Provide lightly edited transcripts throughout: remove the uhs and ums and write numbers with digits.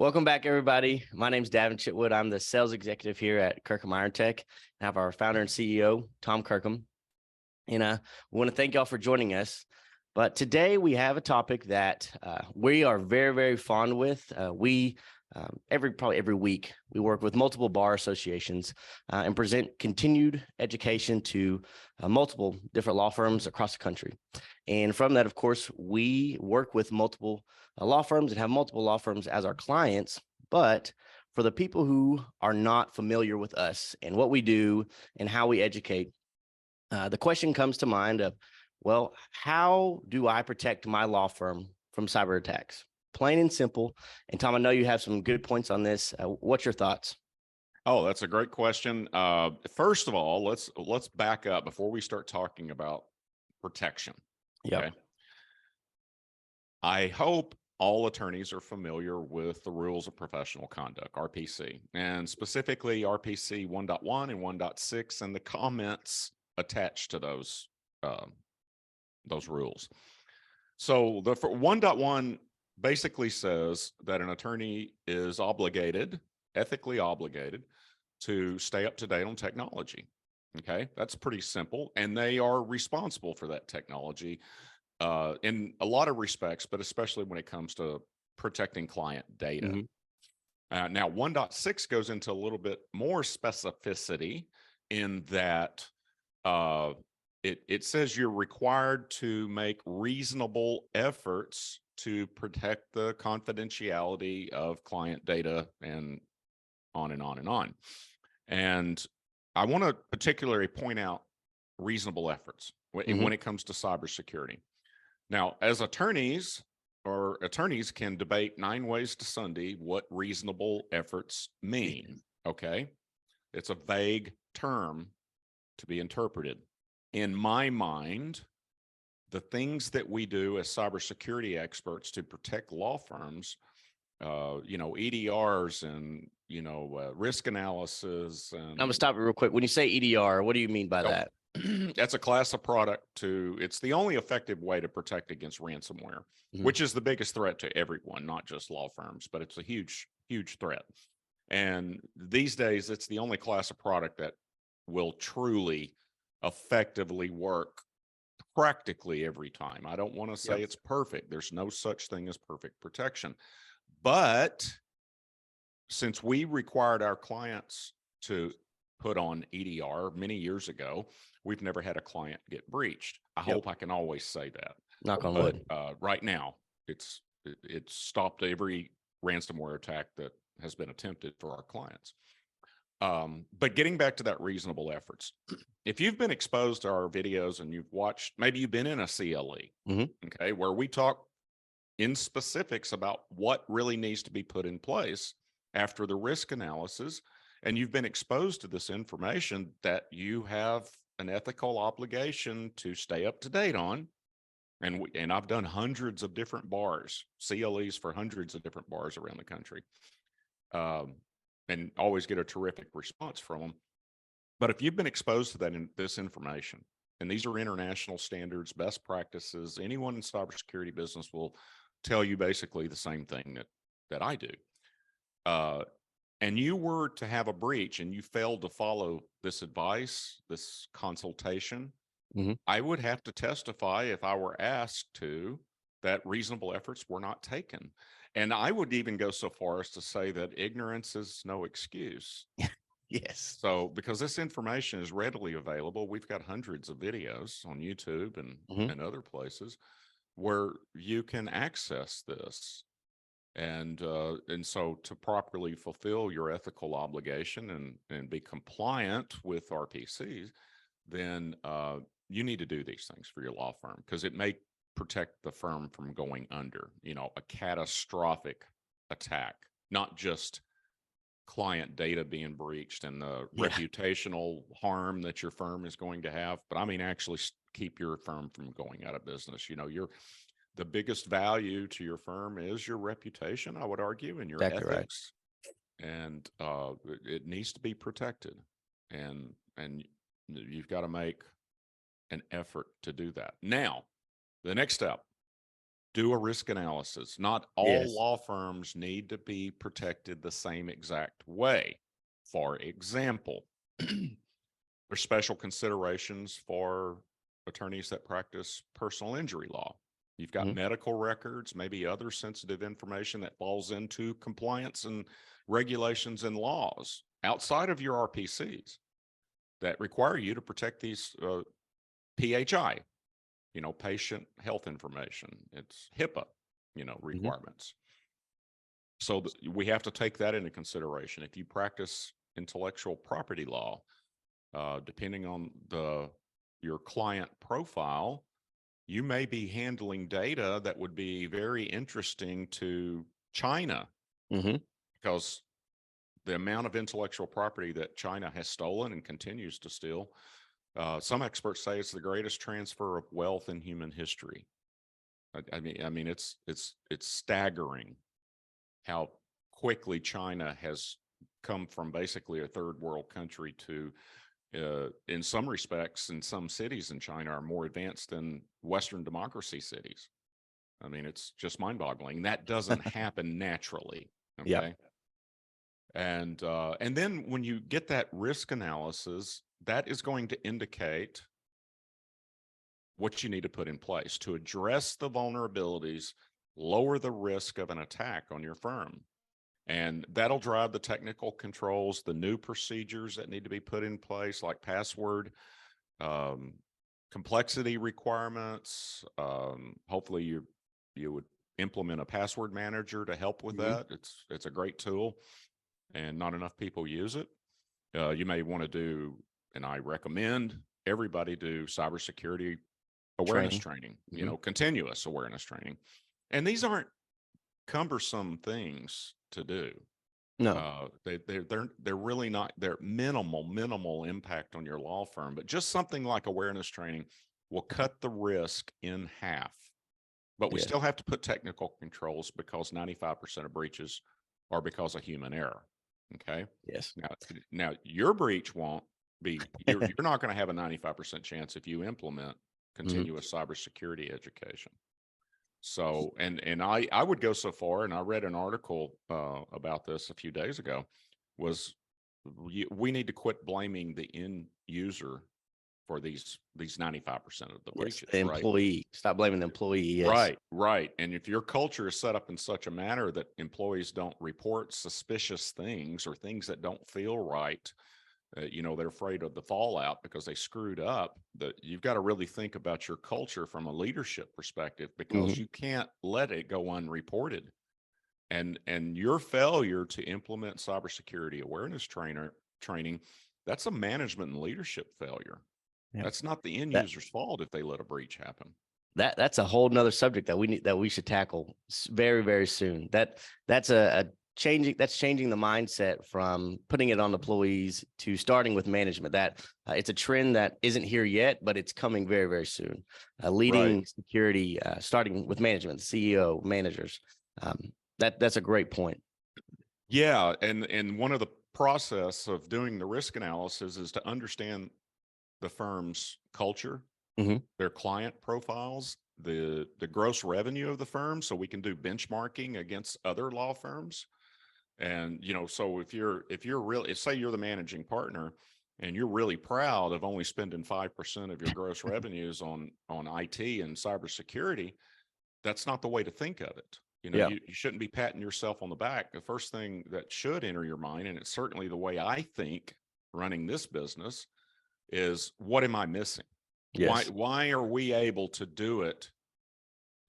Welcome back, everybody. My name is Davin Chitwood. I'm the sales executive here at Kirkham Iron Tech. I have our founder and CEO, Tom Kirkham. And we want to thank y'all for joining us. But today we have a topic that we are very, very fond with. Probably every week, we work with multiple bar associations and present continued education to multiple different law firms across the country. And from that, of course, we work with multiple law firms and have multiple law firms as our clients. But for the people who are not familiar with us and what we do and how we educate, the question comes to mind of, well, how do I protect my law firm from cyber attacks? Plain and simple. And Tom, I know you have some good points on this. What's your thoughts? Oh, that's a great question. First of all, let's back up before we start talking about protection. Yeah. Okay. I hope all attorneys are familiar with the rules of professional conduct, RPC, and specifically RPC 1.1 and 1.6 and the comments attached to those rules. So the 1.1 basically says that an attorney is ethically obligated to stay up to date on technology. Okay, that's pretty simple. And they are responsible for that technology in a lot of respects, but especially when it comes to protecting client data. Mm-hmm. Now, 1.6 goes into a little bit more specificity in that it says you're required to make reasonable efforts to protect the confidentiality of client data and on and on and on. And I want to particularly point out reasonable efforts when it comes to cybersecurity. Now, as attorneys can debate 9 ways to Sunday what reasonable efforts mean. Okay. It's a vague term to be interpreted. In my mind, the things that we do as cybersecurity experts to protect law firms, EDRs and, risk analysis. And I'm going to stop you real quick. When you say EDR, what do you mean by that? That's a class of product it's the only effective way to protect against ransomware, which is the biggest threat to everyone, not just law firms, but it's a huge, huge threat. And these days, it's the only class of product that will truly effectively work practically every time. I don't want to say it's perfect. There's no such thing as perfect protection. But since we required our clients to put on EDR many years ago, we've never had a client get breached. I hope I can always say that. Knock on wood. Right now, it's stopped every ransomware attack that has been attempted for our clients. But getting back to that reasonable efforts, if you've been exposed to our videos and you've watched, maybe you've been in a CLE, okay, where we talk in specifics about what really needs to be put in place after the risk analysis, and you've been exposed to this information that you have an ethical obligation to stay up to date on. And I've done hundreds of different bars, CLEs for hundreds of different bars around the country. And always get a terrific response from them. But if you've been exposed to this information, and these are international standards, best practices, anyone in cybersecurity business will tell you basically the same thing that I do. And you were to have a breach and you failed to follow this advice, this consultation, I would have to testify if I were asked to that reasonable efforts were not taken. And I would even go so far as to say that ignorance is no excuse. Yes. So because this information is readily available, we've got hundreds of videos on YouTube and other places where you can access this. And so to properly fulfill your ethical obligation and be compliant with RPCs, then you need to do these things for your law firm because it may protect the firm from going under, a catastrophic attack, not just client data being breached and the reputational harm that your firm is going to have, but I mean, actually keep your firm from going out of business. The biggest value to your firm is your reputation, I would argue, and your ethics. Right. And it needs to be protected. And you've got to make an effort to do that. Now, the next step, do a risk analysis. Not all Yes. law firms need to be protected the same exact way. For example, there's special considerations for attorneys that practice personal injury law. You've got medical records, maybe other sensitive information that falls into compliance and regulations and laws outside of your RPCs that require you to protect these PHI, patient health information. It's HIPAA, requirements. So we have to take that into consideration. If you practice intellectual property law, depending on your client profile, you may be handling data that would be very interesting to China, because the amount of intellectual property that China has stolen and continues to steal, some experts say it's the greatest transfer of wealth in human history. I mean, it's staggering how quickly China has come from basically a third world country to, in some respects, in some cities in China are more advanced than Western democracy cities. I mean, it's just mind-boggling. That doesn't happen naturally. Okay. Yeah. And then when you get that risk analysis, that is going to indicate what you need to put in place to address the vulnerabilities, lower the risk of an attack on your firm. And that'll drive the technical controls, the new procedures that need to be put in place, like password, complexity requirements. Hopefully you would implement a password manager to help with that. It's a great tool, and not enough people use it. You may want to do, and I recommend everybody do, cybersecurity awareness training, continuous awareness training. And these aren't cumbersome things to do. No. They're really not. They're minimal impact on your law firm, but just something like awareness training will cut the risk in half. But we still have to put technical controls, because 95% of breaches are because of human error. Okay. Yes. Now your breach won't be. You're not going to have a 95% chance if you implement continuous cybersecurity education. So, and I would go so far, and I read an article about this a few days ago, was we need to quit blaming the end user for these 95% of the breaches. The employee. Right? Stop blaming the employee. Yes. Right. And if your culture is set up in such a manner that employees don't report suspicious things or things that don't feel right, they're afraid of the fallout because they screwed up, that you've got to really think about your culture from a leadership perspective, because you can't let it go unreported. And your failure to implement cybersecurity awareness training, that's a management and leadership failure. Yep. That's not the end user's fault if they let a breach happen. That's a whole nother subject that we should tackle very, very soon. That's changing the mindset from putting it on employees to starting with management. That it's a trend that isn't here yet, but it's coming very, very soon. Leading security, starting with management, CEO, managers. That's a great point. Yeah, and one of the process of doing the risk analysis is to understand the firm's culture, their client profiles, the gross revenue of the firm, so we can do benchmarking against other law firms. And so if say you're the managing partner and you're really proud of only spending 5% of your gross revenues on IT and cybersecurity, that's not the way to think of it. You shouldn't be patting yourself on the back. The first thing that should enter your mind, and it's certainly the way I think running this business, is what am I missing? Yes. Why are we able to do it,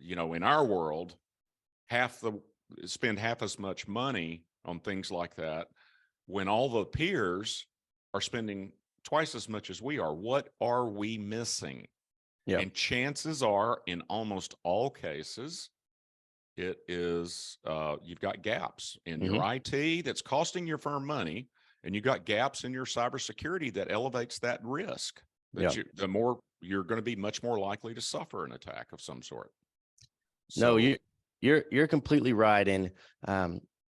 in our world, spend half as much money on things like that when all the peers are spending twice as much as we are? What are we missing? Yeah. And chances are, in almost all cases, it is you've got gaps in your IT that's costing your firm money, and you've got gaps in your cybersecurity that elevates that risk. The more you're going to be much more likely to suffer an attack of some sort. So, no, you're completely right. And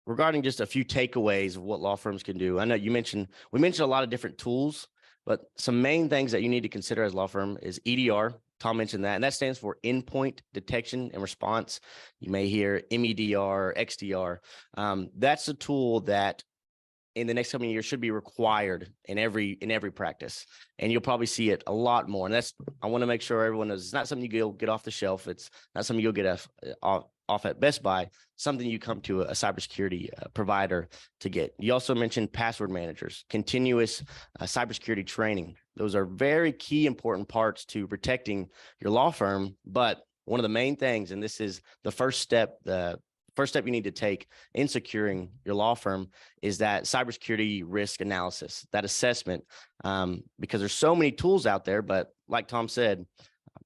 regarding just a few takeaways of what law firms can do, I know we mentioned a lot of different tools, but some main things that you need to consider as law firm is EDR, Tom mentioned that, and that stands for endpoint detection and response. You may hear MEDR, XDR. That's a tool that in the next coming years should be required in every practice, and you'll probably see it a lot more. And I want to make sure everyone knows it's not something you go get off the shelf. It's not something you'll get off at Best Buy. Something you come to a cybersecurity provider to get. You also mentioned password managers, continuous cybersecurity training. Those are very key important parts to protecting your law firm. But one of the main things, and this is the first step, you need to take in securing your law firm, is that cybersecurity risk analysis, that assessment, because there's so many tools out there, but like Tom said,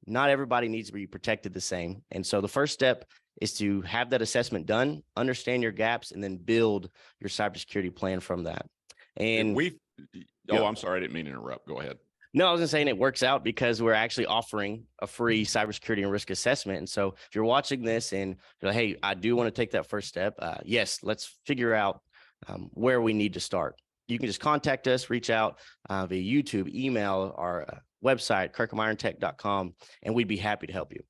not everybody needs to be protected the same. And so the first step is to have that assessment done, understand your gaps, and then build your cybersecurity plan from that. And I'm sorry, I didn't mean to interrupt. Go ahead. No, I was saying it works out because we're actually offering a free cybersecurity and risk assessment. And so if you're watching this and you're like, hey, I do want to take that first step, yes, let's figure out where we need to start. You can just contact us, reach out via YouTube, email, our website, kirkhamirontech.com, and we'd be happy to help you.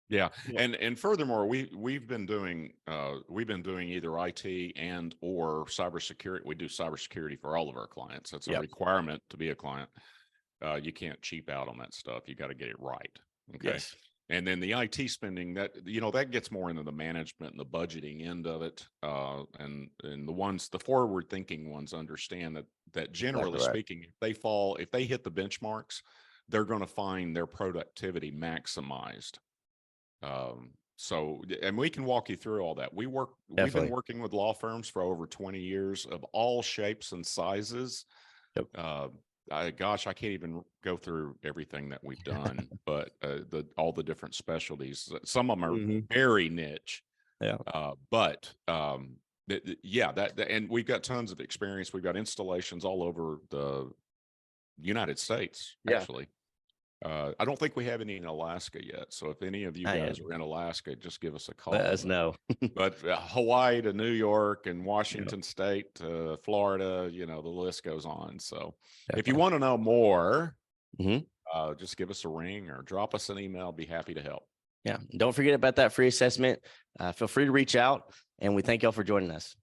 Yeah. And furthermore, we've been doing either IT and or cybersecurity. We do cybersecurity for all of our clients. That's a requirement to be a client. You can't cheap out on that stuff. You got to get it right. Okay. Yes. And then the IT spending, that gets more into the management and the budgeting end of it. And the forward thinking ones understand that generally speaking, if they hit the benchmarks, they're going to find their productivity maximized. And we can walk you through all that. We've been working with law firms for over 20 years of all shapes and sizes. Yep. I can't even go through everything that we've done, but all the different specialties, some of them are very niche. Yeah. And we've got tons of experience. We've got installations all over the United States, actually. I don't think we have any in Alaska yet. So if any of you guys are in Alaska, just give us a call. Let us know. But Hawaii to New York and Washington State to Florida, the list goes on. So if you want to know more, just give us a ring or drop us an email. Be happy to help. Yeah. Don't forget about that free assessment. Feel free to reach out, and we thank y'all for joining us.